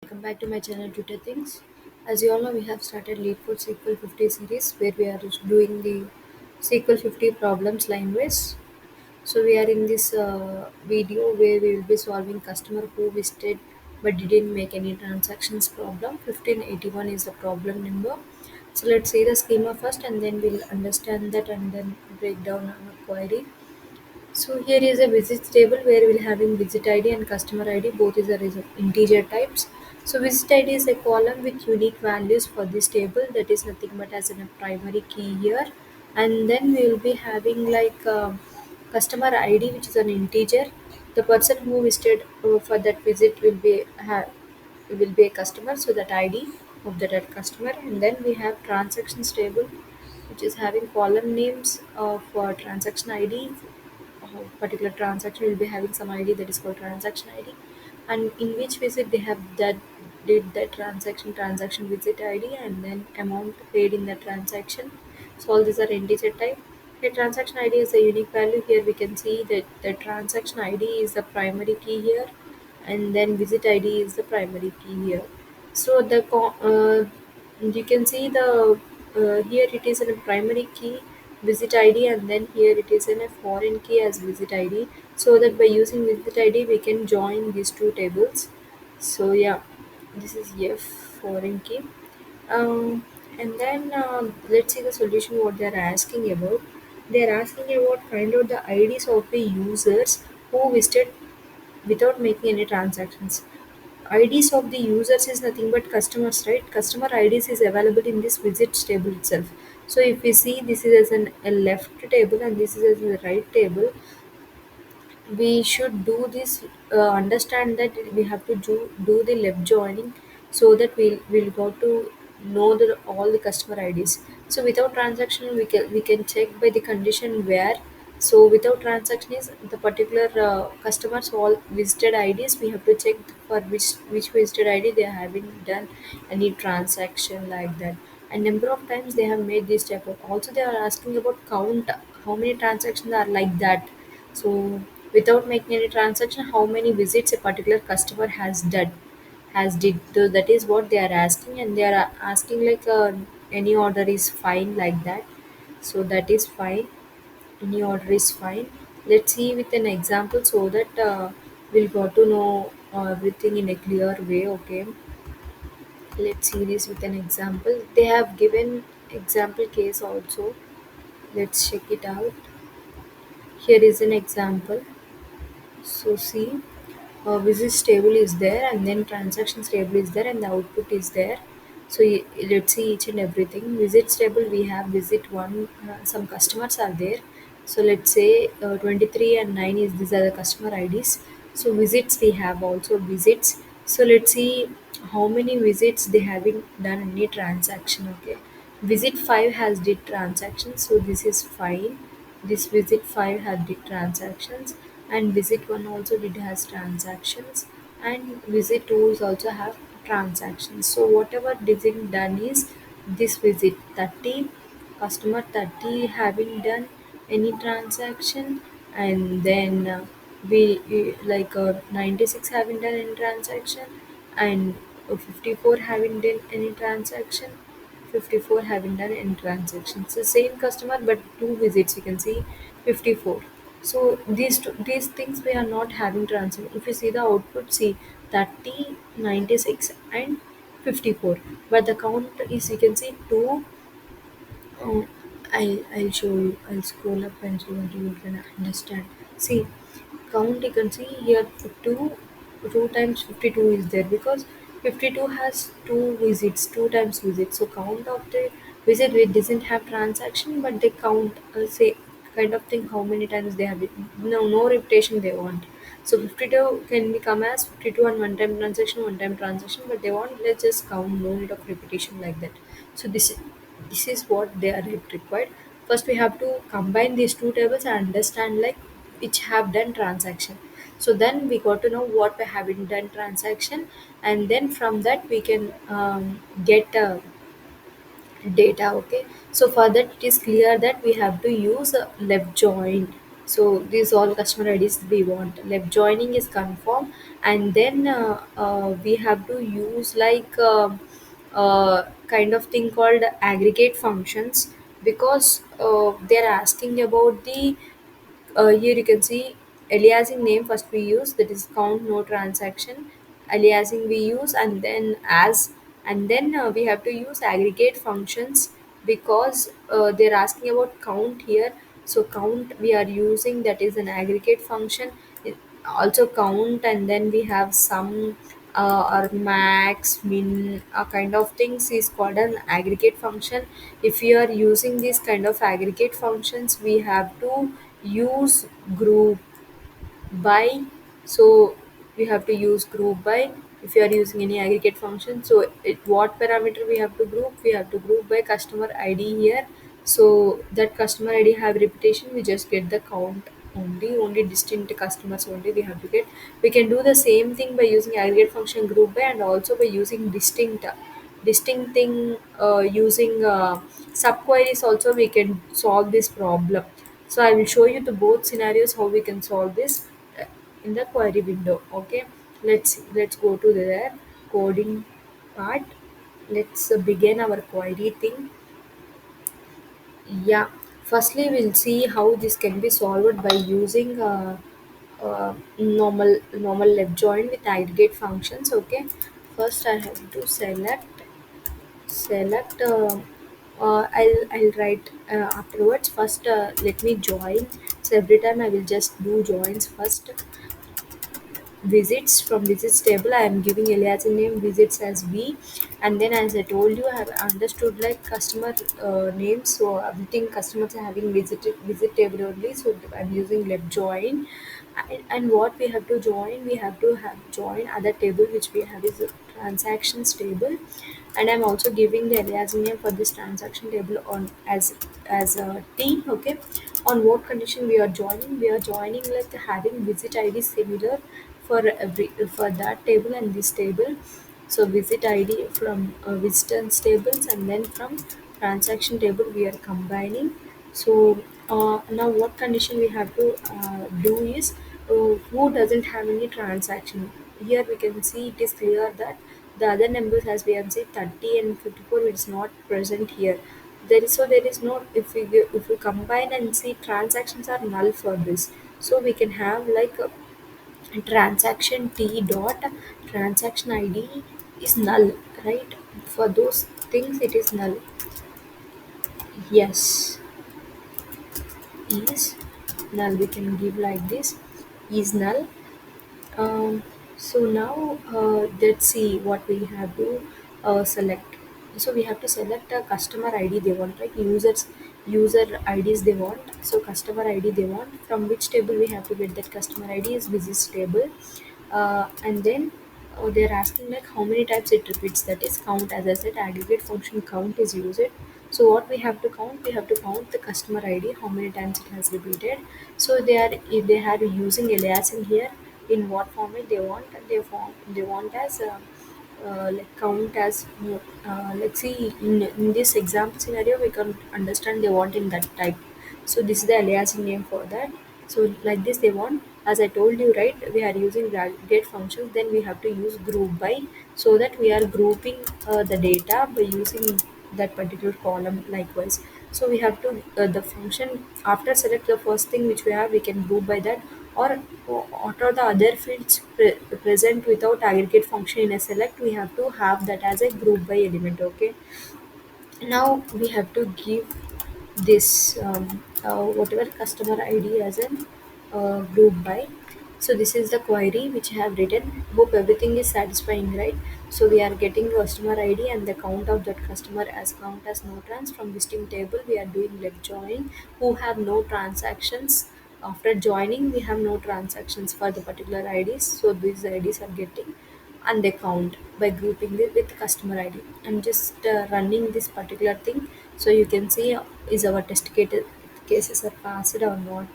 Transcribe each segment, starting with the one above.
Welcome back to my channel Twitter Things. As you all know, we have started Lead for SQL 50 series where we are just doing the SQL 50 problems line ways. So we are in this video where we will be solving customer who visited but didn't make any transactions problem. 1581 is the problem number. So let's see the schema first and then we'll understand that and then break down our query. So here is a visits table where we'll having visit ID and customer ID. Both is a integer types. So visit ID is a column with unique values for this table. That is nothing but as in a primary key here. And then we will be having like customer ID, which is an integer. The person who visited for that visit will be a customer. So that ID of that customer. And then we have transactions table, which is having column names for transaction ID. Particular transaction will be having some ID that is called transaction ID, and in which visit they have that did that transaction visit ID and then amount paid in the transaction. So all these are integer type. The transaction ID is a unique value. Here we can see that the transaction ID is the primary key here, and then visit ID is the primary key here. So you can see the here it is in a primary key visit ID, and then here it is in a foreign key as visit ID, so that by using visit ID we can join these two tables. So yeah, this is F foreign key. And then let's see the solution what they are asking about. They are asking about find out the IDs of the users who visited without making any transactions. IDs of the users is nothing but customers, right? Customer IDs is available in this visits table itself. So if we see this is as a left table and this is as a right table, we should do this, understand that we have to do the left joining, so that we'll go to know all the customer IDs. So without transaction we can check by the condition where. So without transaction is the particular customers all visited IDs, we have to check for which visited ID they haven't done any transaction like that, and number of times they have made this type of. Also they are asking about count, how many transactions are like that. So without making any transaction, how many visits a particular customer has did. So that is what they are asking, and they are asking like any order is fine like that. So that is fine. Any order is fine. Let's see with an example so that we'll got to know everything in a clear way. Okay, let's see this with an example. They have given example case also. Let's check it out. Here is an example. So see, visits table is there and then transactions table is there and the output is there. So let's see each and everything. Visits table we have visit one, some customers are there. So let's say 23 and 9 is these are the customer IDs. So visits we have also visits. So let's see how many visits they having done any transaction. Okay, visit 5 has did transactions, so this is fine. This visit 5 had did transactions, and visit 1 also did has transactions, and visit 2 is also have transactions. So whatever design done is this visit 30, customer 30 having done any transaction, and then we like 96 having done any transaction, and 54 having done any transaction, 54 having done any transactions. So same customer but two visits you can see 54. So these things we are not having transaction. If you see the output, see 30, 96 and 54. But the count is you can see 2. Oh, I'll show you. I'll scroll up and so that you can understand. See, count you can see here 2 times 52 is there because 52 has two visits, 2 times visits. So count of the visit we doesn't have transaction, but they count say kind of thing how many times they have it. No repetition they want. So 52 can become as 52 and one time transaction, but they want let's just count, no need of repetition like that. So this is what they are required. First we have to combine these two tables and understand like which have done transaction. So then we got to know what we haven't done transaction, and then from that we can get data. Okay, so for that it is clear that we have to use a left join. So these all customer IDs we want. Left joining is confirm, and then we have to use like kind of thing called aggregate functions, because they're asking about the here you can see aliasing name first we use, that is count no transaction. Aliasing we use, and then as, and then we have to use aggregate functions, because they're asking about count here. So count we are using, that is an aggregate function. It- Also count, and then we have some or max min kind of things is called an aggregate function. If you are using these kind of aggregate functions, we have to use group by. So we have to use group by if you are using any aggregate function. So what parameter we have to group, we have to group by customer ID here. So that customer ID have repetition, we just get the count only distinct customers only we have to get. We can do the same thing by using aggregate function group by, and also by using distinct thing using subqueries also we can solve this problem. So I will show you the both scenarios how we can solve this uh, in the query window. Okay, let's go to the coding part. Let's begin our query thing. Yeah, firstly we'll see how this can be solved by using normal left join with aggregate functions. Okay, first I have to select I'll write afterwards. First let me join. So every time I will just do joins first. Visits, from visits table I am giving alias name visits as v, and then as I told you I have understood like customer names. So everything customers are having visit table only, so I'm using left join. And what we have to join, we have to have join other table which we have is a transactions table. And I'm also giving the alias name for this transaction table on as a t. Okay, on what condition we are joining, we are joining like having visit id similar for every for that table and this table. So visit id from visitors tables, and then from transaction table we are combining. So now what condition we have to do is who doesn't have any transaction. Here we can see it is clear that the other numbers as we have said 30 and 54 is not present here. There is no, if we combine and see transactions are null for this. So we can have like transaction t dot transaction id is null, right? For those things it is null. Yes, is null, we can give like this, is null. um, so now let's see what we have to select. So we have to select a customer ID they want, like user IDs they want. So customer ID they want, from which table we have to get that customer ID is visits table. And then they're asking like how many times it repeats, that is count. As I said, aggregate function count is used. So what we have to count, we have to count the customer ID how many times it has repeated. So if they are using alias in here, in what format they want, they want as like count as let's see in this example scenario we can understand they want in that type. So this is the aliasing name for that. So like this they want, as I told you, right? We are using get functions, then we have to use group by, so that we are grouping the data by using that particular column likewise. So we have to the function after select the first thing which we have, we can group by that. Or what are the other fields present without aggregate function in a select, we have to have that as a group by element. Okay, now we have to give this whatever customer id as an group by. So this is the query which I have written. Hope everything is satisfying, right? So we are getting customer id and the count of that customer as count as no trans. From listing table we are doing left join who have no transactions. After joining we have no transactions for the particular ids, so these ids are getting and they count by grouping it with customer ID. I'm just running this particular thing, so you can see is our cases are passed or not.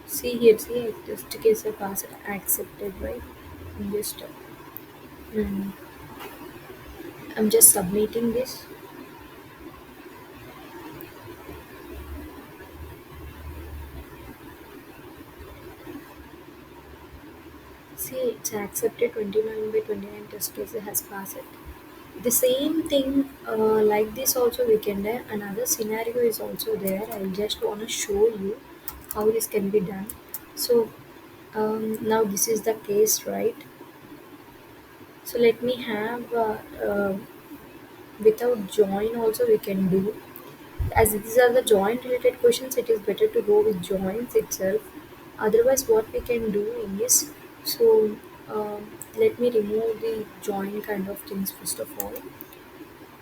See here, see test case are passed, accepted, right? I'm just mm, I'm just submitting this. See, it's accepted 29 by 29 test cases has passed. The same thing like this also we can do. Another scenario is also there. I just want to show you how this can be done. So now this is the case, right? So let me have without join also we can do. As these are the joint related questions, it is better to go with joins itself. Otherwise, what we can do is, so let me remove the join kind of things first of all.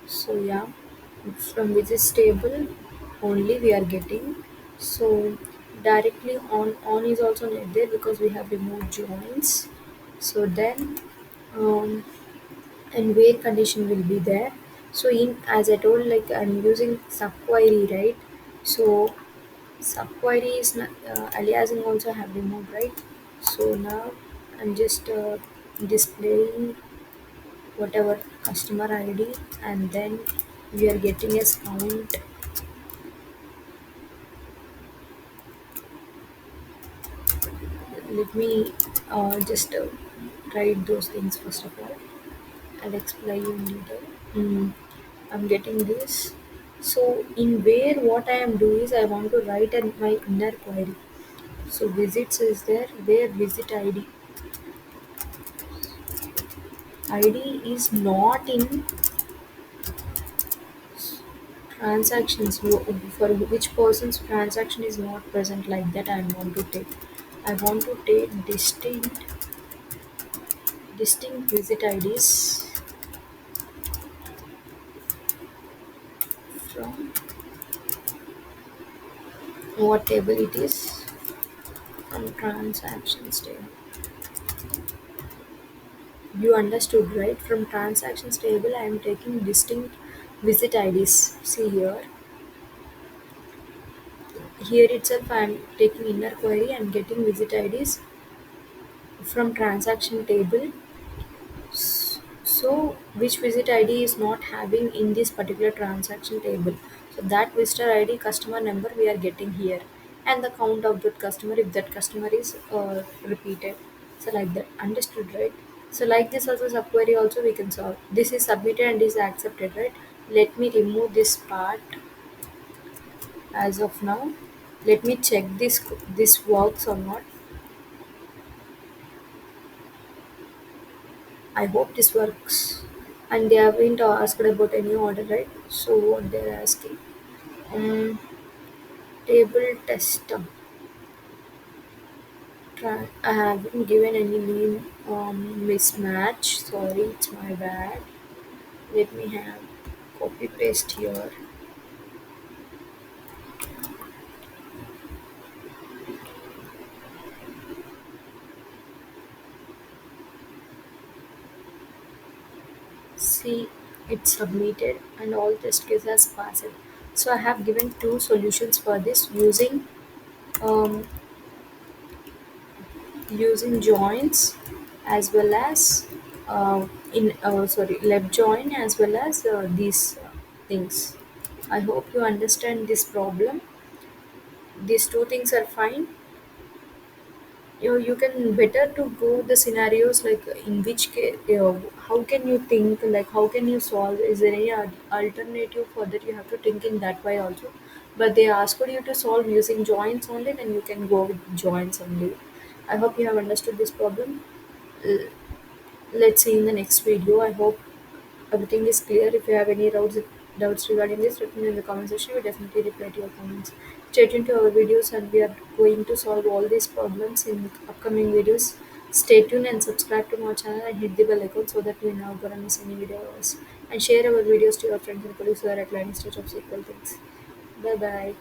So yeah, from this table only we are getting. So directly on is also not there because we have removed joins. So then um, and where condition will be there. So in, as I told, like I'm using subquery, right? So subquery is not, aliasing also have removed, right? So now I'm just displaying whatever customer ID, and then we are getting a count. Let me just write those things first of all. I'll explain you in detail. Mm, I'm getting this. So in where what I am doing is I want to write my inner query. So visits is there, where visit ID is not in transactions, for which person's transaction is not present, like that I want to take. I want to take distinct visit IDs from what table it is, from transactions table. You understood, right? From transactions table I am taking distinct visit IDs. See here. Here itself I am taking inner query and getting visit IDs from transaction table. So which visit ID is not having in this particular transaction table. So that visitor ID customer number we are getting here, and the count of that customer if that customer is repeated. So like that, understood, right? So like this also subquery also we can solve. This is submitted and is accepted, right? Let me remove this part as of now. Let me check this works or not. I hope this works. And they haven't asked about any order, right? So what they're asking, um, table tester. I haven't given any name mismatch. Sorry, it's my bad. Let me have copy paste here. See, it's submitted and all test cases passed. So I have given two solutions for this um, using joins as well as in sorry left join as well as these things. I hope you understand this problem. These two things are fine. You can better to go the scenarios like in which case, how can you think, like how can you solve, is there any alternative for that, you have to think in that way also. But they ask for you to solve using joints only, then you can go with joints only. I hope you have understood this problem. L- let's see in the next video. I hope everything is clear. If you have any doubts regarding this, let me know in the comment section. We definitely reply to your comments. Stay tuned to our videos, and we are going to solve all these problems in upcoming videos. Stay tuned and subscribe to my channel and hit the bell icon so that we never gonna miss any videos. And share our videos to your friends and colleagues who are at learning stage of SQL things. Bye bye.